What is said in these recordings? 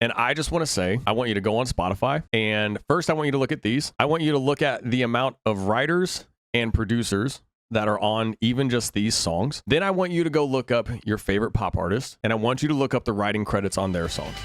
And I just want to say, I want you to go on Spotify. And first, I want you to look at these. I want you to look at the amount of writers and producers that are on even just these songs. Then I want you to go look up your favorite pop artist, and I want you to look up the writing credits on their songs.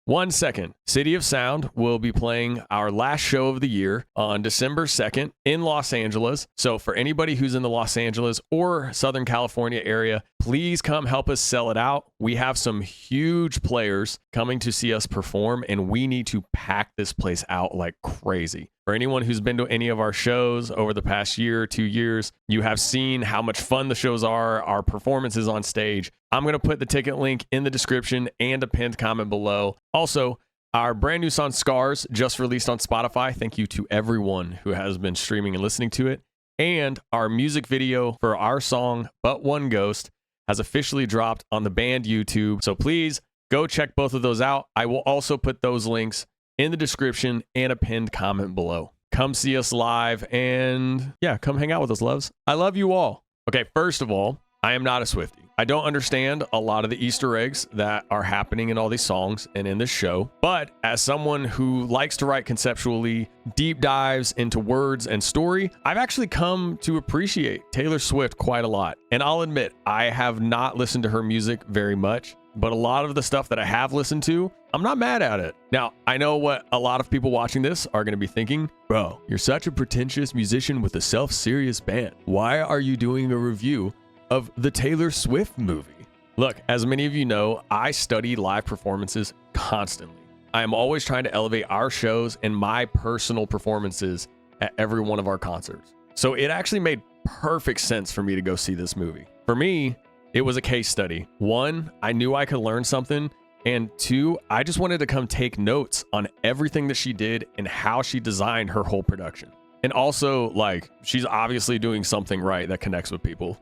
1 second. City of Sound will be playing our last show of the year on December 2nd in Los Angeles. So for anybody who's in the Los Angeles or Southern California area, please come help us sell it out. We have some huge players coming to see us perform, and we need to pack this place out like crazy. For anyone who's been to any of our shows over the past year, 2 years, you have seen how much fun the shows are, our performances on stage. I'm going to put the ticket link in the description and a pinned comment below. Also, our brand new song Scars just released on Spotify. Thank you to everyone who has been streaming and listening to it. And our music video for our song But One Ghost has officially dropped on the band YouTube. So please go check both of those out. I will also put those links in the description and a pinned comment below. Come see us live and yeah, come hang out with us, loves. I love you all. Okay, first of all, I am not a Swiftie. I don't understand a lot of the Easter eggs that are happening in all these songs and in this show, but as someone who likes to write conceptually, deep dives into words and story, I've actually come to appreciate Taylor Swift quite a lot. And I'll admit, I have not listened to her music very much, but a lot of the stuff that I have listened to, I'm not mad at it. Now, I know what a lot of people watching this are going to be thinking. Bro, you're such a pretentious musician with a self-serious band. Why are you doing a review of the Taylor Swift movie? Look, as many of you know, I study live performances constantly. I am always trying to elevate our shows and my personal performances at every one of our concerts. So it actually made perfect sense for me to go see this movie. For me, it was a case study. 1, I knew I could learn something. And 2, I just wanted to come take notes on everything that she did and how she designed her whole production. And also, like, she's obviously doing something right that connects with people.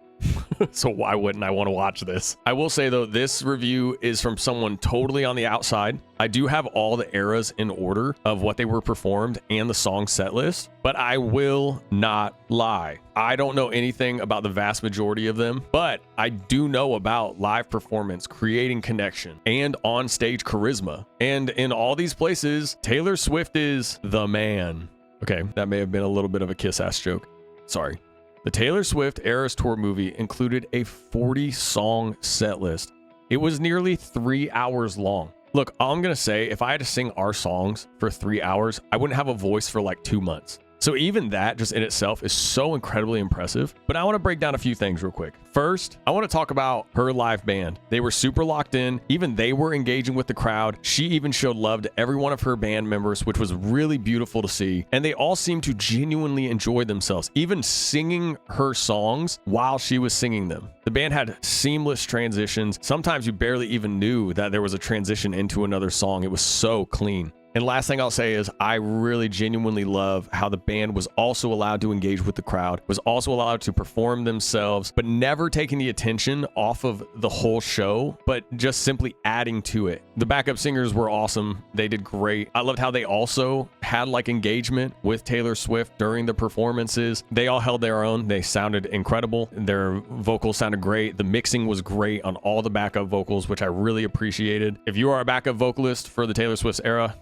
So why wouldn't I want to watch this? I will say though, this review is from someone totally on the outside. I do have all the eras in order of what they were performed and the song set list, but I will not lie. I don't know anything about the vast majority of them, but I do know about live performance, creating connection, and on stage charisma. And in all these places, Taylor Swift is the man. Okay, that may have been a little bit of a kiss-ass joke. Sorry. The Taylor Swift Eras Tour movie included a 40-song set list. It was nearly 3 hours long. Look, all I'm going to say, if I had to sing our songs for 3 hours, I wouldn't have a voice for like 2 months. So even that just in itself is so incredibly impressive. But I want to break down a few things real quick. First, I want to talk about her live band. They were super locked in. Even they were engaging with the crowd. She even showed love to every one of her band members, which was really beautiful to see. And they all seemed to genuinely enjoy themselves, even singing her songs while she was singing them. The band had seamless transitions. Sometimes you barely even knew that there was a transition into another song. It was so clean. And last thing I'll say is I really genuinely love how the band was also allowed to engage with the crowd, was also allowed to perform themselves, but never taking the attention off of the whole show, but just simply adding to it. The backup singers were awesome. They did great. I loved how they also had like engagement with Taylor Swift during the performances. They all held their own. They sounded incredible. Their vocals sounded great. The mixing was great on all the backup vocals, which I really appreciated. If you are a backup vocalist for the Taylor Swift era,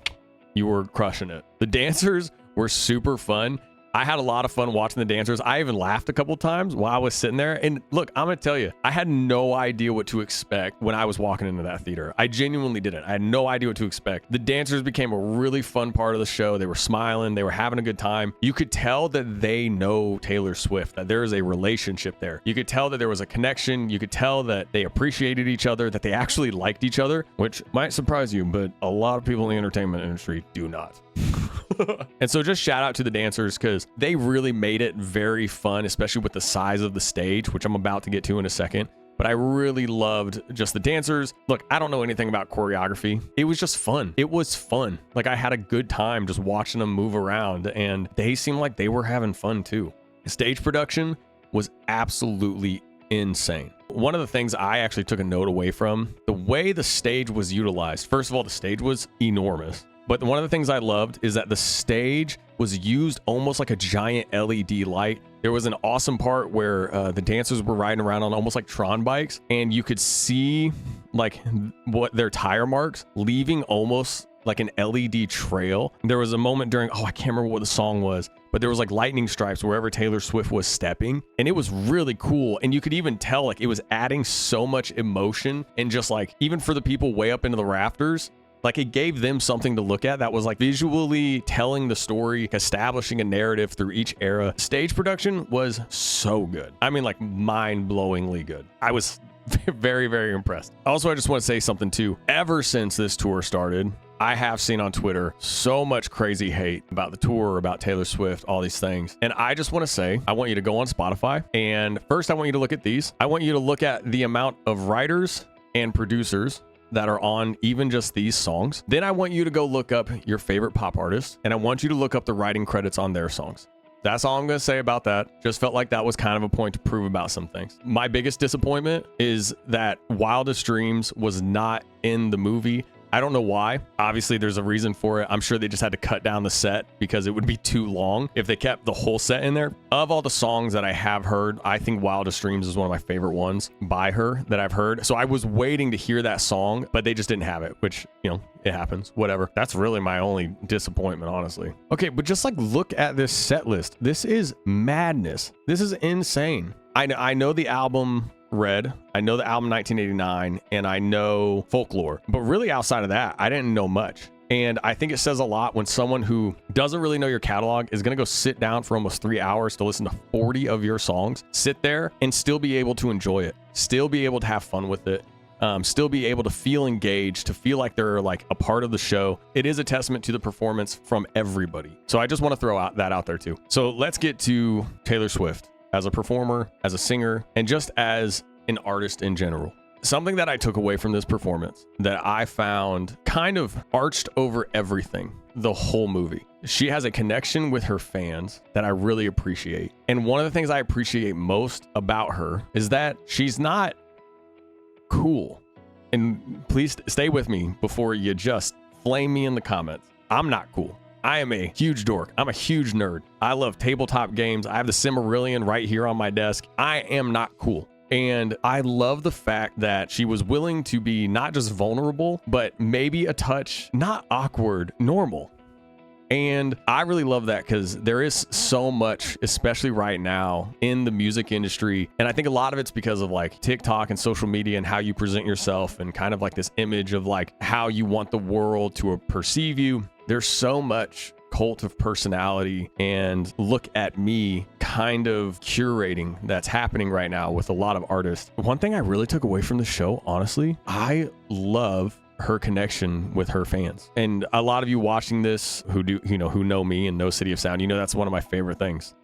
you were crushing it. The dancers were super fun. I had a lot of fun watching the dancers. I even laughed a couple times while I was sitting there. And look, I'm going to tell you, I had no idea what to expect when I was walking into that theater. I genuinely didn't. I had no idea what to expect. The dancers became a really fun part of the show. They were smiling. They were having a good time. You could tell that they know Taylor Swift, that there is a relationship there. You could tell that there was a connection. You could tell that they appreciated each other, that they actually liked each other, which might surprise you, but a lot of people in the entertainment industry do not. And so just shout out to the dancers because they really made it very fun, especially with the size of the stage, which I'm about to get to in a second. But I really loved just the dancers. Look, I don't know anything about choreography. It was just fun. It was fun. Like I had a good time just watching them move around, and they seemed like they were having fun too. Stage production was absolutely insane. One of the things I actually took a note away from, the way the stage was utilized. First of all, the stage was enormous. But one of the things I loved is that the stage was used almost like a giant LED light. There was an awesome part where the dancers were riding around on almost like Tron bikes, and you could see like what their tire marks leaving almost like an LED trail. There was a moment during, I can't remember what the song was, but there was like lightning stripes wherever Taylor Swift was stepping, and it was really cool. And you could even tell like it was adding so much emotion, and just like even for the people way up into the rafters, like it gave them something to look at that was like visually telling the story, establishing a narrative through each era. Stage production was so good. I mean, like mind-blowingly good. I was very, very impressed. Also, I just want to say something too. Ever since this tour started, I have seen on Twitter so much crazy hate about the tour, about Taylor Swift, all these things. And I just want to say, I want you to go on Spotify. And first, I want you to look at these. I want you to look at the amount of writers and producers that are on even just these songs. Then I want you to go look up your favorite pop artist, and I want you to look up the writing credits on their songs. That's all I'm going to say about that. Just felt like that was kind of a point to prove about some things. My biggest disappointment is that Wildest Dreams was not in the movie. I don't know why. Obviously, there's a reason for it. I'm sure they just had to cut down the set because it would be too long if they kept the whole set in there. Of all the songs that I have heard, I think Wildest Dreams is one of my favorite ones by her that I've heard. So I was waiting to hear that song, but they just didn't have it, which, you know, it happens. Whatever. That's really my only disappointment, honestly. Okay, but just like look at this set list. This is madness. This is insane. I know the album Red, I know the album 1989, and I know Folklore, but really outside of that, I didn't know much. And I think it says a lot when someone who doesn't really know your catalog is going to go sit down for almost 3 hours to listen to 40 of your songs, sit there and still be able to enjoy it, still be able to have fun with it, still be able to feel engaged, to feel like they're like a part of the show. It is a testament to the performance from everybody. So I just want to throw that out there too. So let's get to Taylor Swift as a performer, as a singer, and just as an artist in general. Something that I took away from this performance that I found kind of arched over everything, the whole movie. She has a connection with her fans that I really appreciate. And one of the things I appreciate most about her is that she's not cool. And please stay with me before you just flame me in the comments. I'm not cool. I am a huge dork. I'm a huge nerd. I love tabletop games. I have the Silmarillion right here on my desk. I am not cool. And I love the fact that she was willing to be not just vulnerable, but maybe a touch, not awkward, normal. And I really love that because there is so much, especially right now in the music industry. And I think a lot of it's because of like TikTok and social media and how you present yourself and kind of like this image of like how you want the world to perceive you. There's so much cult of personality and look at me kind of curating that's happening right now with a lot of artists. One thing I really took away from the show, honestly, I love her connection with her fans. And a lot of you watching this who know me and know City of Sound, that's one of my favorite things.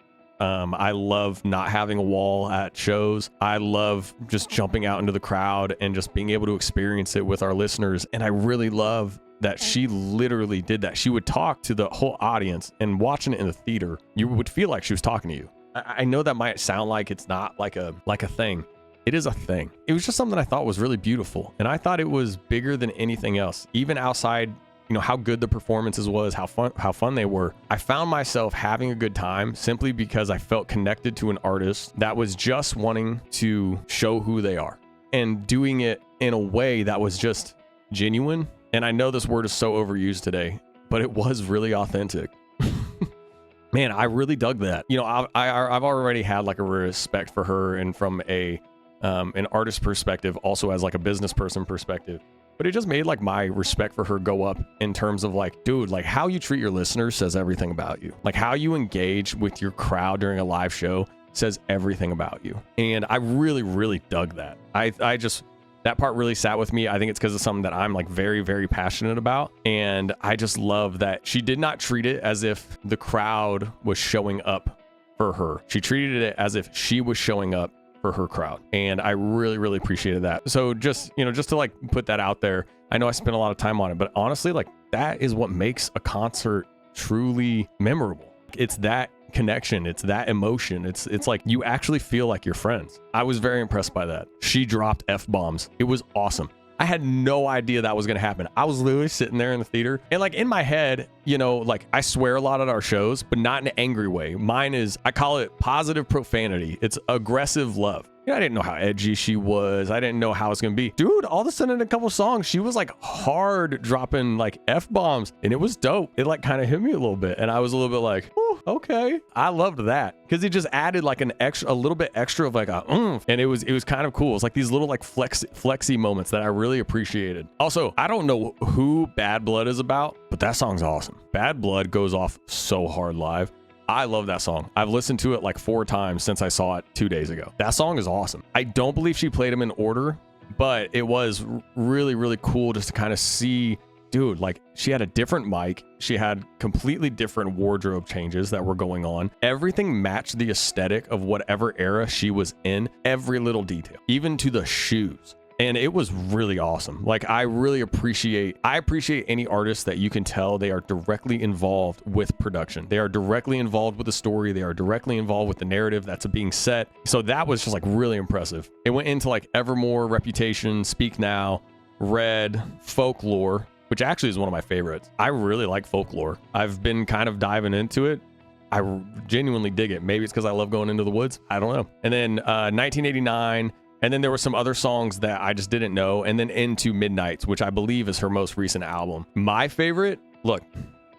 I love not having a wall at shows. I love just jumping out into the crowd and just being able to experience it with our listeners. And I really love that she literally did that. She would talk to the whole audience, and watching it in the theater, you would feel like she was talking to you. I know that might sound like it's not like a thing. It is a thing. It was just something I thought was really beautiful. And I thought it was bigger than anything else, even outside, how good the performances was, how fun they were. I found myself having a good time simply because I felt connected to an artist that was just wanting to show who they are and doing it in a way that was just genuine. And I know this word is so overused today, but it was really authentic. Man, I really dug that. I've already had like a respect for her, and from an artist perspective, also as like a business person perspective. But it just made like my respect for her go up in terms of like, dude, like how you treat your listeners says everything about you. Like how you engage with your crowd during a live show says everything about you. And I really, really dug that. That part really sat with me. I think it's because of something that I'm like very, very passionate about. And I just love that she did not treat it as if the crowd was showing up for her. She treated it as if she was showing up for her crowd. And I really, really appreciated that. So just to like put that out there, I know I spent a lot of time on it, but honestly, like that is what makes a concert truly memorable. It's that connection. It's that emotion. It's like you actually feel like you're friends. I was very impressed by that. She dropped F-bombs. It was awesome. I had no idea that was going to happen. I was literally sitting there in the theater and like in my head, you know, like I swear a lot at our shows, but not in an angry way. Mine is, I call it positive profanity. It's aggressive love. You know, I didn't know how edgy she was. I didn't know how it's going to be. Dude, all of a sudden in a couple songs, she was like hard dropping like F-bombs and it was dope. It like kind of hit me a little bit. And I was a little bit like, oh, okay. I loved that because it just added like a little bit extra of like a oomph. And it was kind of cool. It's like these little like flexy moments that I really appreciated. Also, I don't know who Bad Blood is about, but that song's awesome. Bad Blood goes off so hard live. I love that song. I've listened to it like 4 times since I saw it 2 days ago. That song is awesome. I don't believe she played them in order, but it was really, really cool just to kind of see, dude, like she had a different mic. She had completely different wardrobe changes that were going on. Everything matched the aesthetic of whatever era she was in, every little detail, even to the shoes. And it was really awesome. Like I appreciate any artist that you can tell they are directly involved with production. They are directly involved with the story. They are directly involved with the narrative that's being set. So that was just like really impressive. It went into like Evermore, Reputation, Speak Now, Red, Folklore, which actually is one of my favorites. I really like Folklore. I've been kind of diving into it. I genuinely dig it. Maybe it's because I love going into the woods. I don't know. And then 1989. And then there were some other songs that I just didn't know. And then Into Midnights, which I believe is her most recent album. My favorite, look,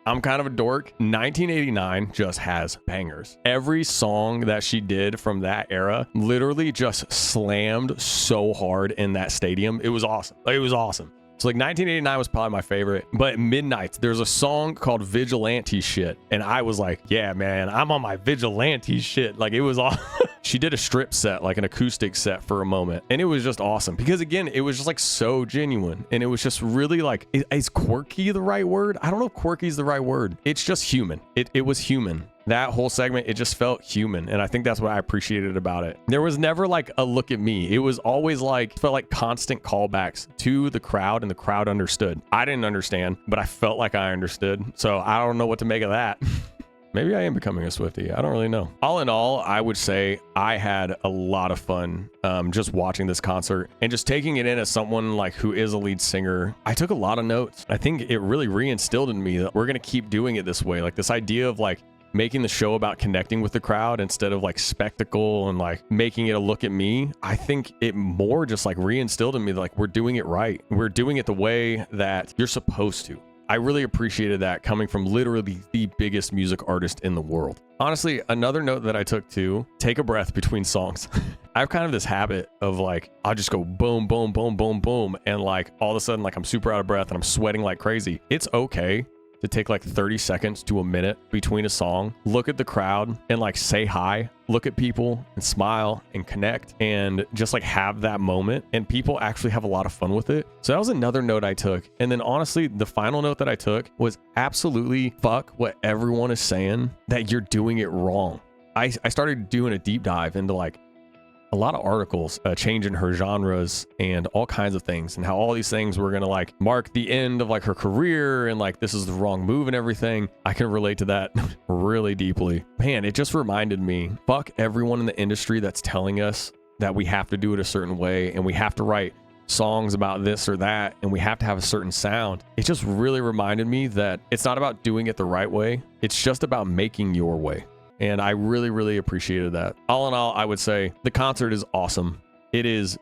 I'm kind of a dork. 1989 just has bangers. Every song that she did from that era literally just slammed so hard in that stadium. It was awesome. It was awesome. So like 1989 was probably my favorite, but Midnights, there's a song called Vigilante Shit. And I was like, yeah, man, I'm on my vigilante shit. Like it was awesome. She did a strip set, like an acoustic set for a moment. And it was just awesome because again, it was just like so genuine. And it was just really like, is quirky the right word? I don't know if quirky is the right word. It's just human. It was human. That whole segment, it just felt human. And I think that's what I appreciated about it. There was never like a look at me. It was always like, felt like constant callbacks to the crowd and the crowd understood. I didn't understand, but I felt like I understood. So I don't know what to make of that. Maybe I am becoming a Swiftie. I don't really know. All in all, I would say I had a lot of fun just watching this concert and just taking it in as someone like who is a lead singer. I took a lot of notes. I think it really reinstilled in me that we're going to keep doing it this way. Like this idea of like making the show about connecting with the crowd instead of like spectacle and like making it a look at me. I think it more just like reinstilled in me that like we're doing it right. We're doing it the way that you're supposed to. I really appreciated that coming from literally the biggest music artist in the world. Honestly, another note that I took too, take a breath between songs. I have kind of this habit of like, I'll just go boom, boom, boom, boom, boom. And like all of a sudden, like I'm super out of breath and I'm sweating like crazy. It's okay to take like 30 seconds to a minute between a song, look at the crowd and like say hi, look at people and smile and connect and just like have that moment. And people actually have a lot of fun with it. So that was another note I took. And then honestly, the final note that I took was absolutely fuck what everyone is saying that you're doing it wrong. I started doing a deep dive into like a lot of articles changing her genres and all kinds of things and how all these things were going to like mark the end of like her career and like this is the wrong move and everything. I can relate to that really deeply. Man, it just reminded me, fuck everyone in the industry that's telling us that we have to do it a certain way and we have to write songs about this or that and we have to have a certain sound. It just really reminded me that it's not about doing it the right way. It's just about making your way. And I really, really appreciated that. All in all, I would say the concert is awesome. It's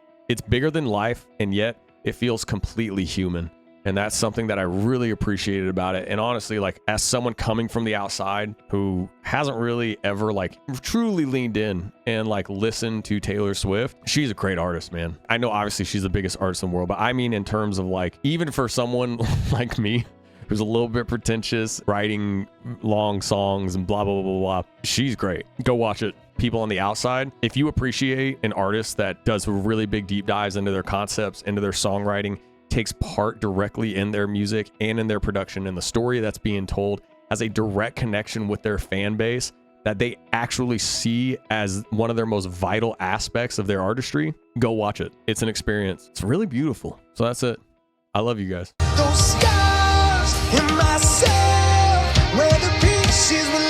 bigger than life, and yet it feels completely human. And that's something that I really appreciated about it. And honestly, like as someone coming from the outside who hasn't really ever like truly leaned in and like listened to Taylor Swift, she's a great artist, man. I know obviously she's the biggest artist in the world, but I mean in terms of like, even for someone like me, who's a little bit pretentious, writing long songs and blah, blah, blah, blah. She's great. Go watch it. People on the outside, if you appreciate an artist that does really big deep dives into their concepts, into their songwriting, takes part directly in their music and in their production and the story that's being told, has a direct connection with their fan base that they actually see as one of their most vital aspects of their artistry, go watch it. It's an experience. It's really beautiful. So that's it. I love you guys. Those scars in myself, where the pieces will